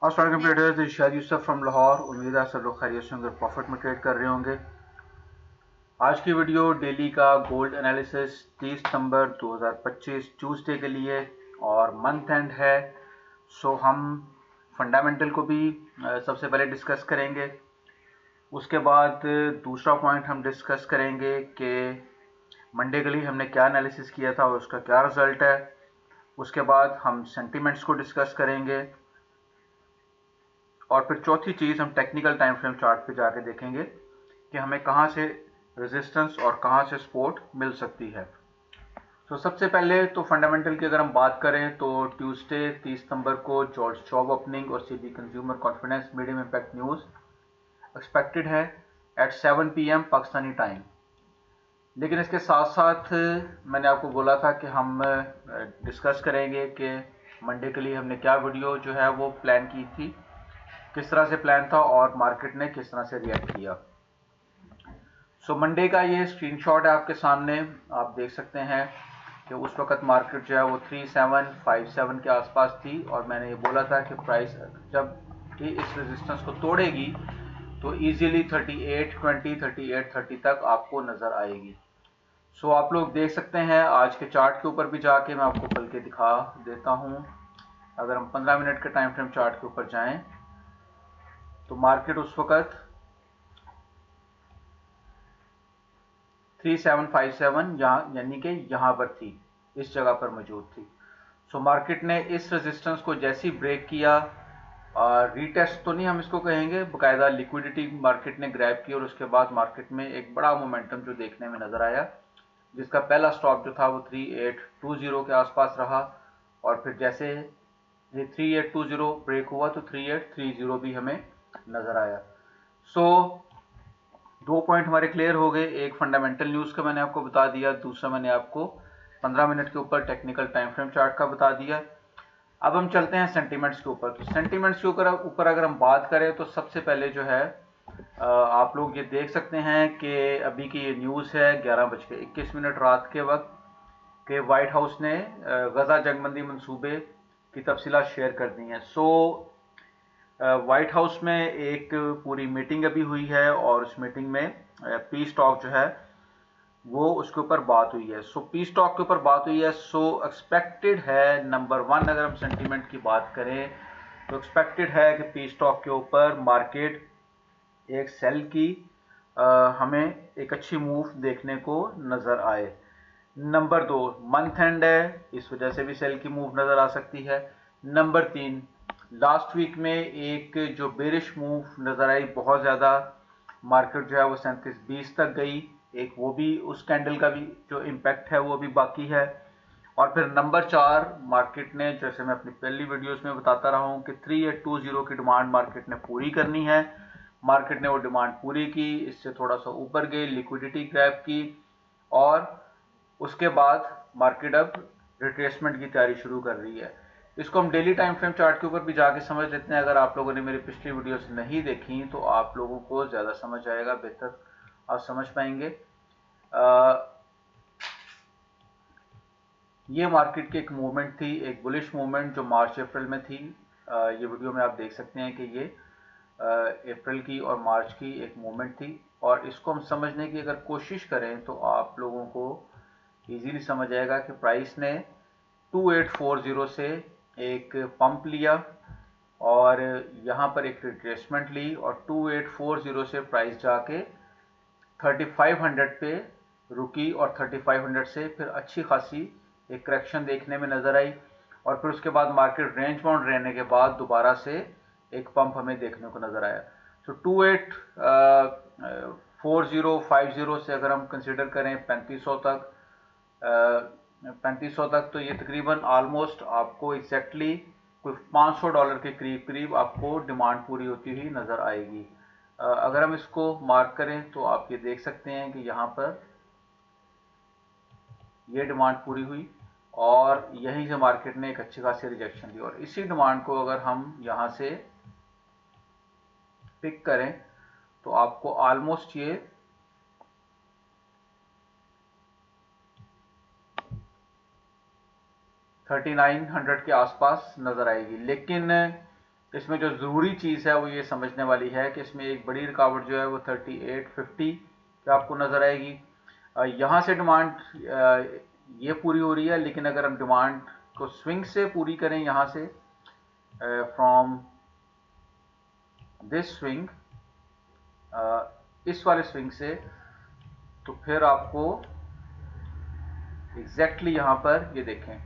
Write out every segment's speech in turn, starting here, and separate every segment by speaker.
Speaker 1: अस्सलाम वालेकुम traders, this is Shahid Yusuf from Lahore. उम्मीद है सब लोग खैरियत से होंगे, प्रॉफिट में ट्रेड कर रहे होंगे। आज की वीडियो डेली का गोल्ड एनालिसिस 30 सितंबर 2025 ट्यूसडे के लिए और मंथ एंड है। सो हम फंडामेंटल को भी सबसे पहले डिस्कस करेंगे। उसके बाद दूसरा पॉइंट हम डिस्कस करेंगे कि मंडे के लिए हमने क्या एनालिसिस किया था और उसका क्या रिजल्ट है। उसके बाद हम सेंटिमेंट्स को डिस्कस करेंगे और फिर चौथी चीज़ हम टेक्निकल टाइम फ्रेम चार्ट पे जाके देखेंगे कि हमें कहाँ से रेजिस्टेंस और कहाँ से सपोर्ट मिल सकती है। तो सबसे पहले तो फंडामेंटल की अगर हम बात करें तो ट्यूसडे 30 सितंबर को जॉब ओपनिंग और CB consumer confidence medium impact news expected है एट 7 PM पाकिस्तानी टाइम। लेकिन इसके साथ साथ मैंने आपको बोला था कि हम डिस्कस करेंगे कि मंडे के लिए हमने क्या वीडियो जो है वो प्लान की थी, किस तरह से प्लान था और मार्केट ने किस तरह से रिएक्ट किया। सो मंडे का ये स्क्रीनशॉट है आपके सामने, आप देख सकते हैं कि उस वक्त मार्केट जो है वो 3757 के आसपास थी और मैंने ये बोला था कि प्राइस जब कि इस रेजिस्टेंस को तोड़ेगी तो इजीली 3820 3830 तक आपको नज़र आएगी। सो आप लोग देख सकते हैं आज के चार्ट के ऊपर भी जाके मैं आपको बल्कि दिखा देता हूँ। अगर हम 15 मिनट के टाइम फ्रेम चार्ट के ऊपर जाएं तो मार्केट उस वक्त 3757 यहाँ यानी कि यहाँ पर थी, इस जगह पर मौजूद थी। सो मार्केट ने इस रेजिस्टेंस को जैसे ही ब्रेक किया, रीटेस्ट तो नहीं हम इसको कहेंगे, बाकायदा लिक्विडिटी मार्केट ने ग्रैब की और उसके बाद मार्केट में एक बड़ा मोमेंटम जो देखने में नजर आया, जिसका पहला स्टॉप जो था वो 3820 के आसपास रहा और फिर जैसे ये 3820 ब्रेक हुआ तो 3830 भी हमें नजर आया। सो दो पॉइंट हमारे क्लियर हो गए, एक फंडामेंटल न्यूज़ का मैंने आपको बता दिया, दूसरा मैंने आपको 15 मिनट के ऊपर टेक्निकल टाइम फ्रेम चार्ट का बता दिया। अब हम चलते हैं सेंटीमेंट्स के ऊपर। तो सेंटीमेंट्स के ऊपर अगर हम बात करें तो सबसे पहले जो है आप लोग ये देख सकते हैं कि अभी की ये न्यूज़ है 11:21 रात के वक्त कि वाइट हाउस ने गजा जंगबंदी मंसूबे की तफसीलात शेयर कर दी हैं। सो व्हाइट हाउस में एक पूरी मीटिंग अभी हुई है और उस मीटिंग में पीस टॉक जो है वो उसके ऊपर बात हुई है। सो पीस टॉक के ऊपर बात हुई है। सो एक्सपेक्टेड है, नंबर वन अगर हम सेंटीमेंट की बात करें तो एक्सपेक्टेड है कि पीस टॉक के ऊपर मार्केट एक सेल की हमें एक अच्छी मूव देखने को नज़र आए। नंबर दो, मंथ एंड है, इस वजह से भी सेल की मूव नज़र आ सकती है। नंबर तीन, लास्ट वीक में एक जो बेरिश मूव नज़र आई बहुत ज़्यादा, मार्केट जो है वो 3720 तक गई, एक वो भी उस कैंडल का भी जो इम्पैक्ट है वो भी बाकी है। और फिर नंबर चार, मार्केट ने जैसे मैं अपनी पहली वीडियोस में बताता रहा हूँ कि 3820 की डिमांड मार्केट ने पूरी करनी है। मार्केट ने वो डिमांड पूरी की, इससे थोड़ा सा ऊपर गई, लिक्विडिटी ग्रैब की और उसके बाद मार्केट अब रिट्रेसमेंट की तैयारी शुरू कर रही है। इसको हम डेली टाइम फ्रेम चार्ट के ऊपर भी जाके समझ लेते हैं। अगर आप लोगों ने मेरी पिछली वीडियोस नहीं देखी तो आप लोगों को ज़्यादा समझ आएगा, बेहतर आप समझ पाएंगे। ये मार्केट की एक मूवमेंट थी, एक बुलिश मूवमेंट जो मार्च अप्रैल में थी। ये वीडियो में आप देख सकते हैं कि ये अप्रैल की और मार्च की एक मूवमेंट थी और इसको हम समझने की अगर कोशिश करें तो आप लोगों को इजीली समझ आएगा कि प्राइस ने 2840 से एक पंप लिया और यहाँ पर एक रिट्रेसमेंट ली और 2840 से प्राइस जाके 3500 पे रुकी और 3500 से फिर अच्छी खासी एक करेक्शन देखने में नज़र आई और फिर उसके बाद मार्केट रेंज बाउंड रहने के बाद दोबारा से एक पंप हमें देखने को नज़र आया। तो 284050 से अगर हम कंसिडर करें 3500 तक, 3500 तक, तो ये तकरीबन आलमोस्ट आपको एग्जैक्टली कोई $500 के करीब करीब आपको डिमांड पूरी होती हुई नज़र आएगी। अगर हम इसको मार्क करें तो आप ये देख सकते हैं कि यहाँ पर ये डिमांड पूरी हुई और यहीं से मार्केट ने एक अच्छी खासी रिजेक्शन दी और इसी डिमांड को अगर हम यहाँ से पिक करें तो आपको ऑलमोस्ट ये 3900 के आसपास नज़र आएगी। लेकिन इसमें जो ज़रूरी चीज़ है वो ये समझने वाली है कि इसमें एक बड़ी रुकावट जो है वो 3850 पे आपको नज़र आएगी। यहाँ से डिमांड ये पूरी हो रही है, लेकिन अगर हम डिमांड को स्विंग से पूरी करें यहाँ से फ्रॉम दिस स्विंग, इस वाले स्विंग से, तो फिर आपको एग्जैक्टली यहाँ पर ये देखें,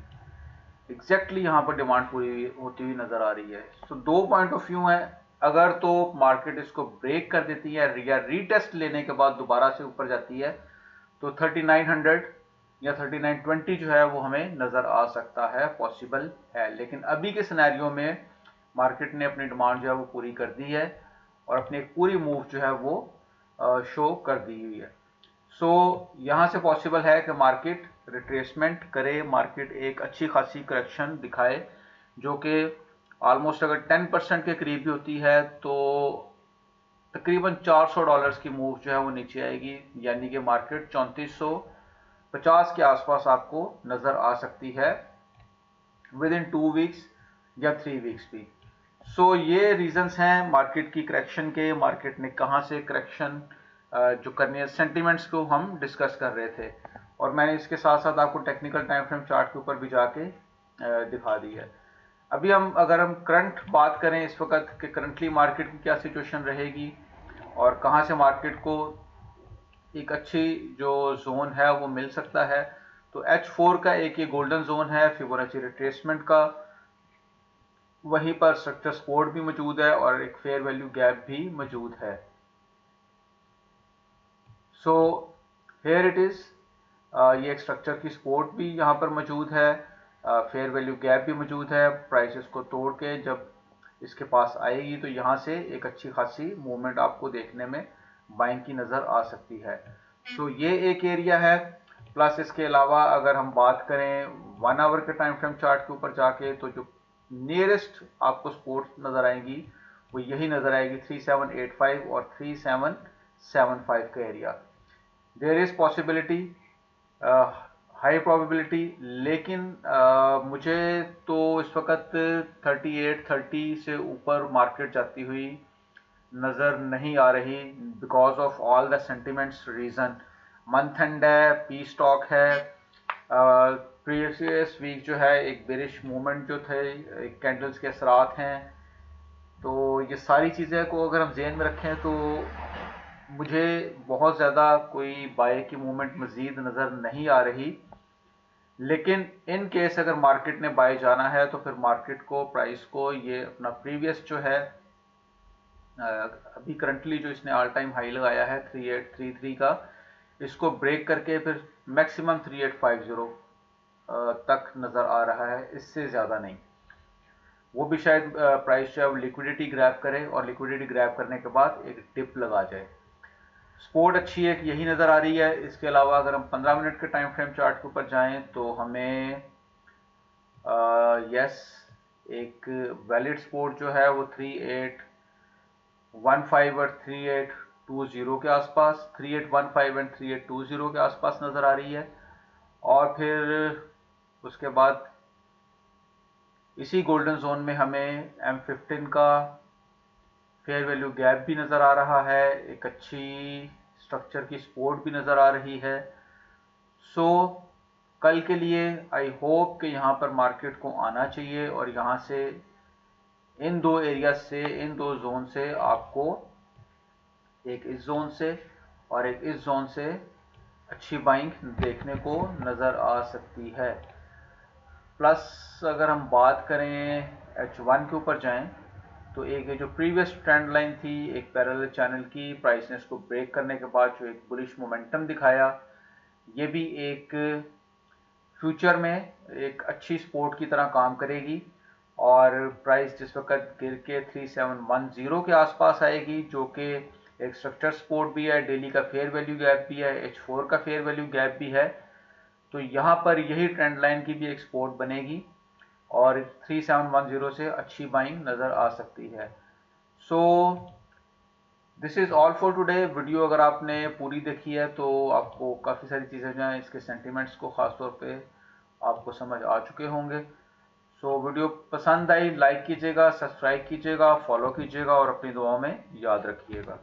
Speaker 1: एग्जैक्टली यहाँ पर डिमांड पूरी होती हुई नजर आ रही है। तो दो पॉइंट ऑफ व्यू है, अगर तो मार्केट इसको ब्रेक कर देती है या रीटेस्ट लेने के बाद दोबारा से ऊपर जाती है तो 3900 या 3920 जो है वो हमें नजर आ सकता है, पॉसिबल है। लेकिन अभी के सिनेरियो में मार्केट ने अपनी डिमांड जो है वो पूरी कर दी है और अपनी एक पूरी मूव जो है वो शो कर दी हुई है। सो यहाँ से पॉसिबल है कि मार्केट रिट्रेसमेंट करे, मार्केट एक अच्छी खासी करेक्शन दिखाए, जो कि ऑलमोस्ट अगर 10% के करीब भी होती है तो तकरीबन $400 की मूव जो है वो नीचे आएगी, यानी कि मार्केट 3450 के आसपास आपको नज़र आ सकती है विद इन 2 वीक्स या 3 वीक्स भी। सो ये रीजंस हैं मार्केट की करेक्शन के, मार्केट ने कहाँ से करेक्शन जो करनी है, सेंटिमेंट्स को हम डिस्कस कर रहे थे और मैंने इसके साथ साथ आपको टेक्निकल टाइम फ्रेम चार्ट के ऊपर भी जाके दिखा दी है। अभी अगर हम करंट बात करें इस वक्त कि करंटली मार्केट की क्या सिचुएशन रहेगी और कहाँ से मार्केट को एक अच्छी जो जोन है वो मिल सकता है, तो H4 का एक ये गोल्डन जोन है फिबोनाची रिट्रेसमेंट का, वहीं पर स्ट्रक्चर सपोर्ट भी मौजूद है और एक फेयर वैल्यू गैप भी मौजूद है। सो हेयर इट इज, ये एक स्ट्रक्चर की सपोर्ट भी यहाँ पर मौजूद है, फेयर वैल्यू गैप भी मौजूद है। प्राइसेस को तोड़ के जब इसके पास आएगी तो यहाँ से एक अच्छी खासी मूवमेंट आपको देखने में बाइंग की नज़र आ सकती है। सो ये एक एरिया है। प्लस इसके अलावा अगर हम बात करें 1 आवर के टाइम फ्रेम चार्ट के ऊपर जाके, तो जो नियरेस्ट आपको सपोर्ट नज़र आएंगी वो यही नज़र आएगी 3785 और 3775 का area. There is possibility, high probability, लेकिन मुझे तो इस वक्त 3830 से ऊपर मार्केट जाती हुई नज़र नहीं आ रही because of all the sentiments reason. Month and है, पी स्टॉक है, प्रीवियस वीक जो है एक बेरिश मूवमेंट जो थे, एक कैंडल्स के असरात हैं, तो ये सारी चीज़ें को अगर हम जेहन में रखें तो मुझे बहुत ज़्यादा कोई बाय की मूवमेंट मज़ीद नज़र नहीं आ रही। लेकिन इन केस अगर मार्केट ने बाय जाना है तो फिर मार्केट को, प्राइस को, ये अपना प्रीवियस जो है अभी करंटली जो इसने ऑल टाइम हाई लगाया है 3833 का, इसको ब्रेक करके फिर मैक्सिमम 3850 तक नज़र आ रहा है, इससे ज़्यादा नहीं। वो भी शायद प्राइस जो है वो लिक्विडिटी ग्रैब करे और लिक्विडिटी ग्रैब करने के बाद एक डिप लगा जाए। सपोर्ट अच्छी है यही नज़र आ रही है। इसके अलावा अगर हम 15 मिनट के टाइम फ्रेम चार्ट के ऊपर जाएं तो हमें यस एक वैलिड सपोर्ट जो है वो 3815 और 3820 के आसपास, 3815 एंड 3820 के आसपास नज़र आ रही है। और फिर उसके बाद इसी गोल्डन जोन में हमें M15 का फेयर वैल्यू गैप भी नज़र आ रहा है, एक अच्छी स्ट्रक्चर की सपोर्ट भी नज़र आ रही है। सो कल के लिए आई होप कि यहाँ पर मार्केट को आना चाहिए और यहाँ से इन दो एरिया से, इन दो जोन से आपको, एक इस जोन से और एक इस जोन से अच्छी बाइंग देखने को नज़र आ सकती है। प्लस अगर हम बात करें H1 के ऊपर जाएं तो एक जो प्रीवियस ट्रेंड लाइन थी एक पैरेलल चैनल की, प्राइस ने इसको ब्रेक करने के बाद जो एक बुलिश मोमेंटम दिखाया, ये भी एक फ्यूचर में एक अच्छी सपोर्ट की तरह काम करेगी और प्राइस जिस वक्त गिर के 3710 के आसपास आएगी, जो कि एक स्ट्रक्चर सपोर्ट भी है, डेली का फेयर वैल्यू गैप भी है, H4 का फेयर वैल्यू गैप भी है, तो यहाँ पर यही ट्रेंड लाइन की भी एक सपोर्ट बनेगी और 3710 से अच्छी बाइंग नज़र आ सकती है। So this is all for today. Video अगर आपने पूरी देखी है तो आपको काफ़ी सारी चीज़ें जो हैं इसके सेंटिमेंट्स को ख़ास तौर पे आपको समझ आ चुके होंगे। सो वीडियो पसंद आई लाइक कीजिएगा, सब्सक्राइब कीजिएगा, फॉलो कीजिएगा और अपनी दुआओं में याद रखिएगा।